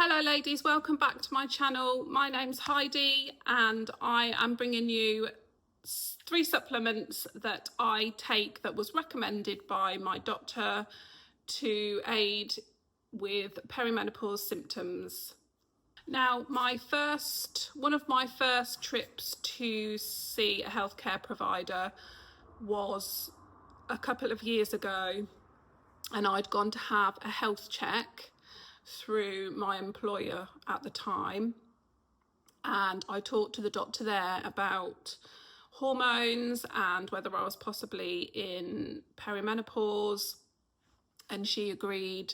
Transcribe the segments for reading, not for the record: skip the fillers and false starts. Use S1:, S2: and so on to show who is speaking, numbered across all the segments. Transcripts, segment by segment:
S1: Hello ladies, welcome back to my channel. My name's Heidi and I am bringing you 3 supplements that I take that was recommended by my doctor to aid with perimenopause symptoms. Now, one of my first trips to see a healthcare provider was a couple of years ago, and I'd gone to have a health check through my employer at the time, and I talked to the doctor there about hormones and whether I was possibly in perimenopause, and she agreed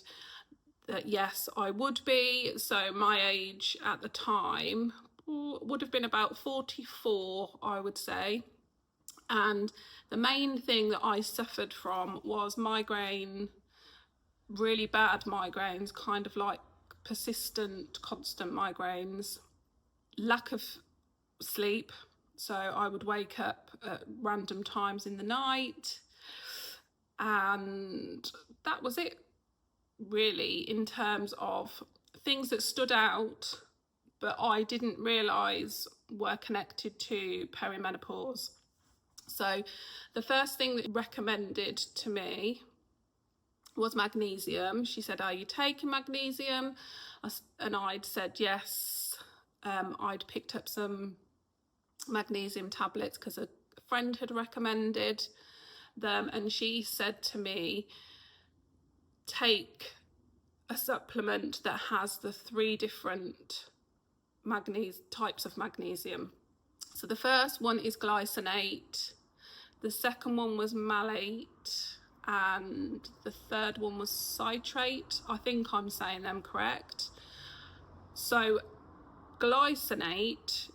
S1: that yes, I would be. So my age at the time would have been about 44, I would say, and the main thing that I suffered from was migraine, really bad migraines, kind of like persistent, constant migraines, lack of sleep. So I would wake up at random times in the night, and that was it really in terms of things that stood out but I didn't realise were connected to perimenopause. So the first thing that recommended to me was magnesium. She said, "Are you taking magnesium?" And I'd said yes. I'd picked up some magnesium tablets because a friend had recommended them, and she said to me, take a supplement that has the 3 different types of magnesium. So the first one is glycinate, the second one was malate, and the third one was citrate. I think I'm saying them correct. So glycinate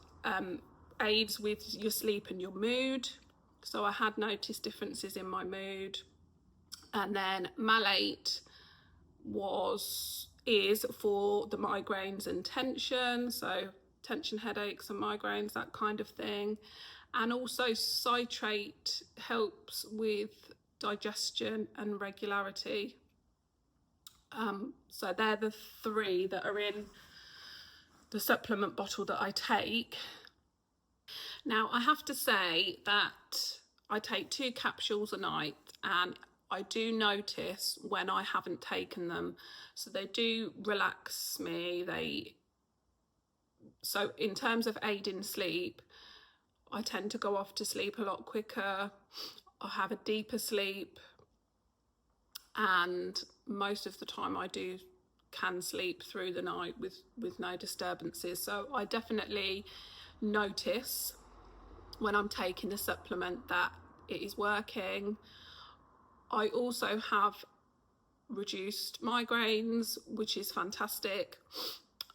S1: aids with your sleep and your mood. So I had noticed differences in my mood. And then malate is for the migraines and tension, so tension, headaches and migraines, that kind of thing. And also citrate helps with digestion and regularity. So they're the 3 that are in the supplement bottle that I take. Now, I have to say that I take 2 capsules a night, and I do notice when I haven't taken them. So they do relax me. So in terms of aiding sleep, I tend to go off to sleep a lot quicker. I have a deeper sleep, and most of the time I can sleep through the night with no disturbances. So I definitely notice when I'm taking the supplement that it is working. I also have reduced migraines, which is fantastic.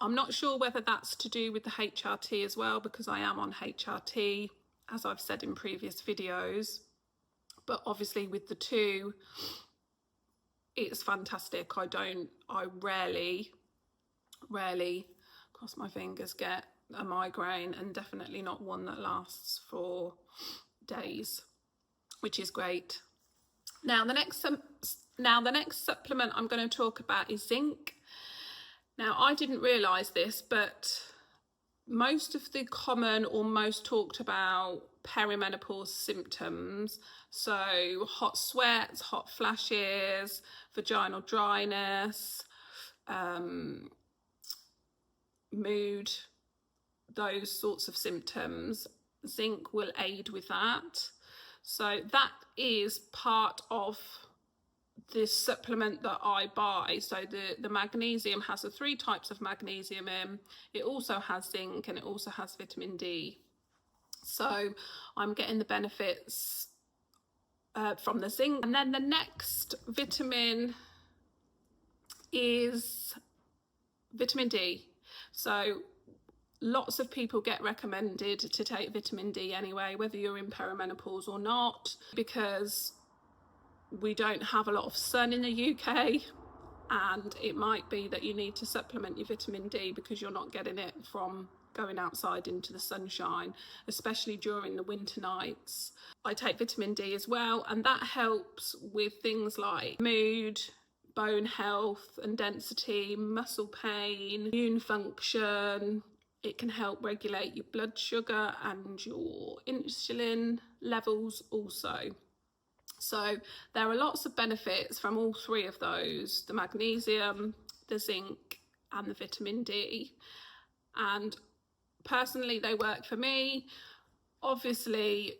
S1: I'm not sure whether that's to do with the HRT as well, because I am on HRT, as I've said in previous videos. But obviously with the 2, it's fantastic. I rarely, cross my fingers, get a migraine, and definitely not one that lasts for days, which is great. Now the next supplement I'm going to talk about is zinc. Now, I didn't realise this, but most of the common or most talked about perimenopause symptoms, so hot sweats, hot flashes, vaginal dryness, mood, those sorts of symptoms, zinc will aid with that. So that is part of this supplement that I buy. So the magnesium has the 3 types of magnesium in. It also has zinc, and it also has vitamin D. So I'm getting the benefits from the zinc. And then the next vitamin is vitamin D. So lots of people get recommended to take vitamin D anyway, whether you're in perimenopause or not, because we don't have a lot of sun in the UK, and it might be that you need to supplement your vitamin D because you're not getting it from going outside into the sunshine, especially during the winter nights. I take vitamin D as well, and that helps with things like mood, bone health and density, muscle pain, immune function. It can help regulate your blood sugar and your insulin levels also. So there are lots of benefits from all three of those, the magnesium, the zinc and the vitamin D. And personally, they work for me. Obviously,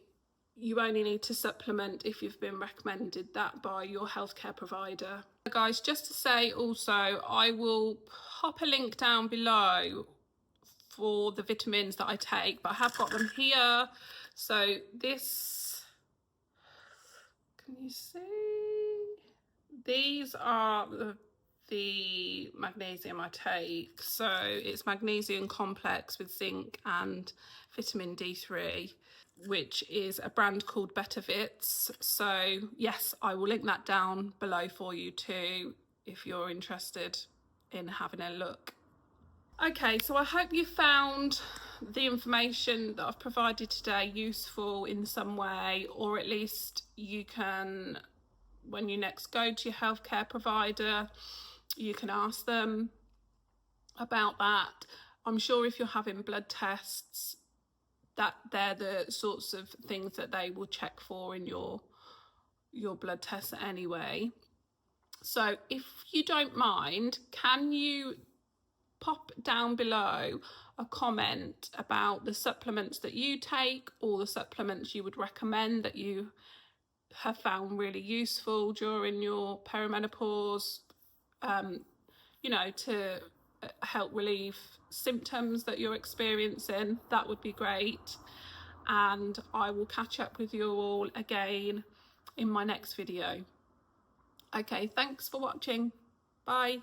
S1: you only need to supplement if you've been recommended that by your healthcare provider. Guys, just to say also, I will pop a link down below for the vitamins that I take, but I have got them here. So this, can you see? These are the magnesium I take. So it's magnesium complex with zinc and vitamin D3, which is a brand called Better Vits. So yes, I will link that down below for you too, if you're interested in having a look. Okay, so I hope you found the information that I've provided today useful in some way, or at least you can, when you next go to your healthcare provider, you can ask them about that. I'm sure if you're having blood tests, that they're the sorts of things that they will check for in your blood tests anyway. So if you don't mind, can you pop down below a comment about the supplements that you take, or the supplements you would recommend that you have found really useful during your perimenopause, you know, to help relieve symptoms that you're experiencing. That would be great. And I will catch up with you all again in my next video. Okay, thanks for watching. Bye.